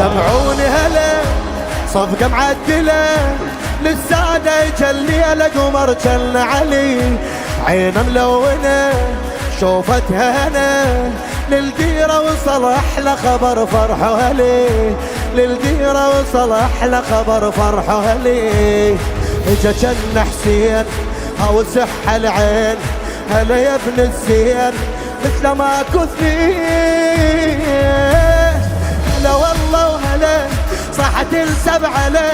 سمعوني هلا صفقة معدلة للسادة يجلي القمر جل علي، عينه ملونة شوفتها هنا للديرة وصل أحلى خبر فرحه هلي، للديرة وصل أحلى خبر فرحه هلي. اجا جن حسين أو سح العين هلا يا ابن الزين مثل ما كثني، هلا والله وهلا صاحت السبعة له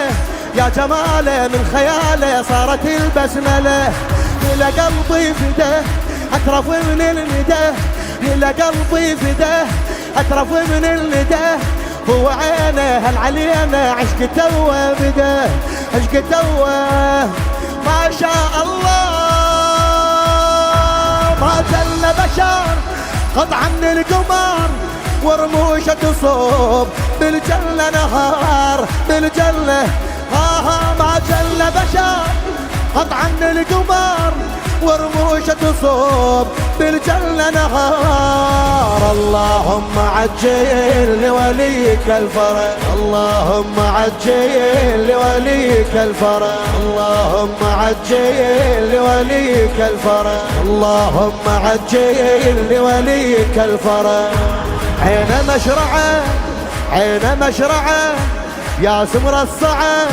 يا جماله من خياله صارت البسملة، إلى قلبي فداه أترف من الندى، إلى قلبي فداه أترف من الندى، هو عينه هل علينا عشق توه بدا، عشق توه ما شاء الله ما جل بشر قطعة من القمر ورموشة تصوب بالجنة نهار بالجنة، ما جل بشر قطعة من القمر ورموشة تصوب بالجنة نهار. اللهم عجل لوليك الفرج، اللهم عجل لوليك الفرج، اللهم عجل لوليك الفرج، اللهم عجل لوليك الفرج. عين مشرعه عين مشرعه يا سمر الصعه،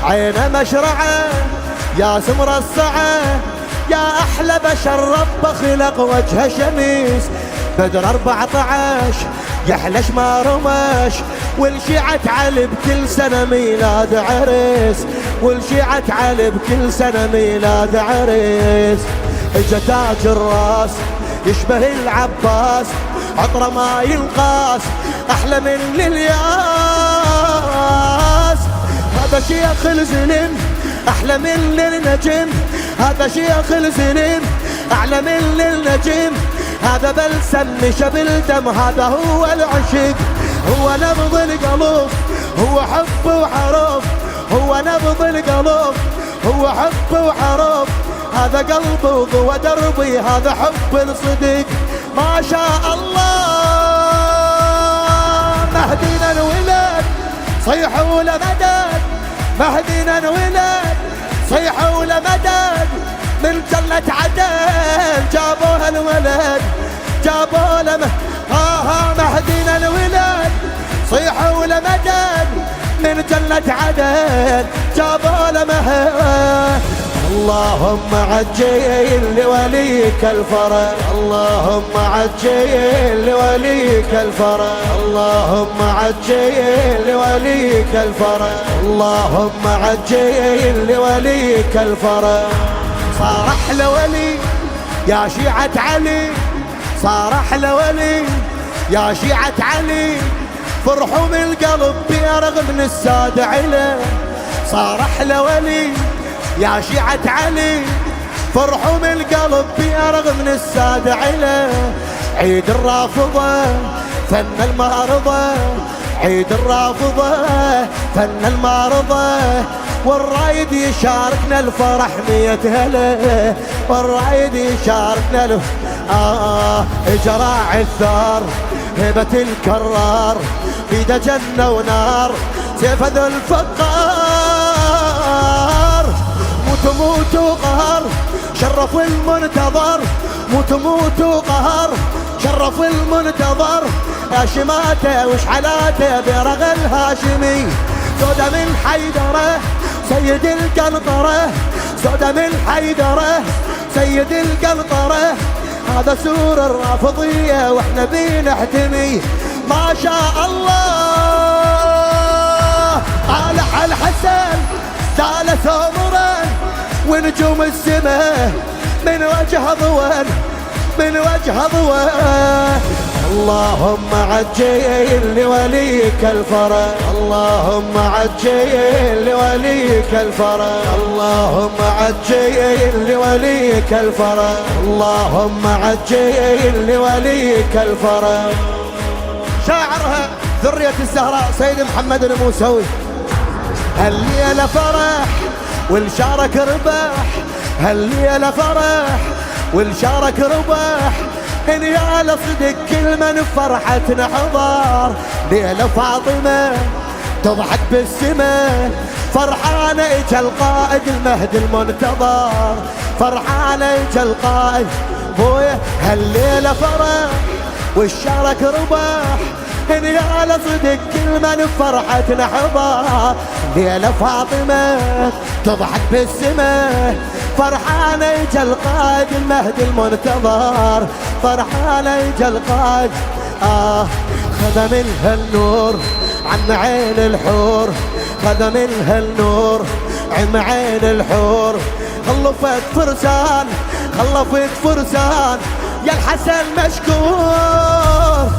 عين مشرعه يا سمر الصعه، يا أحلى بشر رب خلق وجه شميس بدر 14 يحلش ما رمش، والشيعة علي بكل سنة ميلاد عريس، والشيعة علي بكل سنة ميلاد عريس. اجا تاج الراس يشبه العباس عطره ما ينقاس أحلى من الياس، هذا شيخ الزلم أحلى من النجم، هذا شيخ الزلم أعلى من النجم، هذا بلسم شبل دم هذا هو العشق، هو نبض القلوب هو حب وحروف، هو نبض القلوب هو حب وحروف، هذا قلبي وضوى دربي هذا حب الصدق ما شاء الله. مهدينا الولاد صيحوا لمدد، مهدينا الولاد صيحوا لمدد من جنة عدن جابوها الولد جابوها مهدينا الولاد صيحوا لمدد من جنة عدن جابوها لمهد. اللهم عجل لوليك الفرج، اللهم عجل لوليك الفرج، اللهم عجل لوليك الفرج، اللهم عجل لوليك الفرج. صار احلى ولي يا شيعة علي، صار احلى ولي يا شيعة علي، فرحوا من القلب بيرغم من السادة علي، صار احلى ولي يا شيعة علي، فرحوا من القلب بيرغم من السادة علي. عيد الرافضة فن المعرضة، عيد الرافضة فن المعرضة، والرايد يشاركنا الفرح 100 هلا، والرايد يشاركنا جراع الثار هبة الكرار بيده جنة ونار سيف ذو الفقار، موت وقهر شرف المنتظر، موت وقهر شرف المنتظر، هاشماته وشحلاته برغ الهاشمي، سودة من حيدره سيد القنطرة، سودة من حيدره سيد القنطرة، هذا سور الرافضية واحنا بنحتمي ما شاء الله. طالع الحسن سال ثمرا ونجوم السماء من وجه ضوان من وجه ضوان. اللهم عجل لوليك الفرج، اللهم عجل لوليك الفرج، اللهم عجل لوليك الفرج، اللهم عجل لوليك الفرج. شاعرها ذرية الزهراء سيد محمد الموسوي. هالليلة فرح والشارك رباح، هالليلة فرح والشارك رباح، يا صدق كل من فرحتنا حضار. ليلة فاطمة تضحك بالسماء فرحانة اجا القائد المهدي المنتظر. فرحانة اجا القائد بويا هالليلة فرح والشارك رباح. يا صدق كل من فرحتنا حضار. ليلة فاطمة تضحك بالسماء فرحانة اجا القائد المهدي المنتظر. فرحانة اجا القائد خذ منها النور عن عين الحور. خذ منها النور عن عين الحور. خلفت فرسان خلفت فرسان يا الحسن مشكور.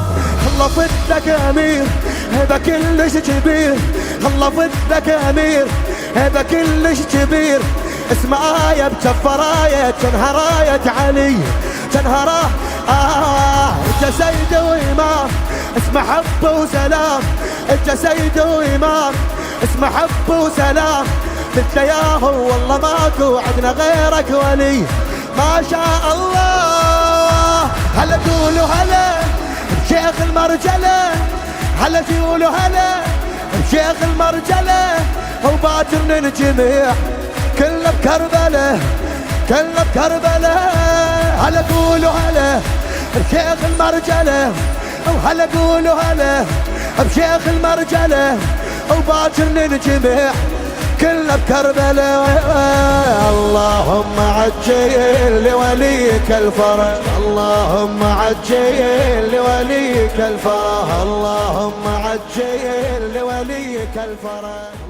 خلفت لك امير هذا كلش كبير. خلفت لك امير هذا كلش كبير. اسمه آية بجفراية كنها راية علي كنها اجا سيد وإمام اسمه حب وسلام. اجا سيد وإمام اسمه حب وسلام. قلت له ياهو والله ماكو عندنا غيرك ولي ما شاء الله. هلا قولوا هلا بشيخ المرجلة. هلا قولوا هلا بشيخ المرجلة. وباكر ننجمع كله بكربلة كله بكربلة. هلا قولوا هلا بشيخ المرجلة. وهلا قولوا هلا بشيخ المرجلة. وباكر ننجمع كله بكربلة. اللهم عجل لوليك الفرج. اللهم عجل لوليك الفرج. اللهم عجل لوليك الفرج.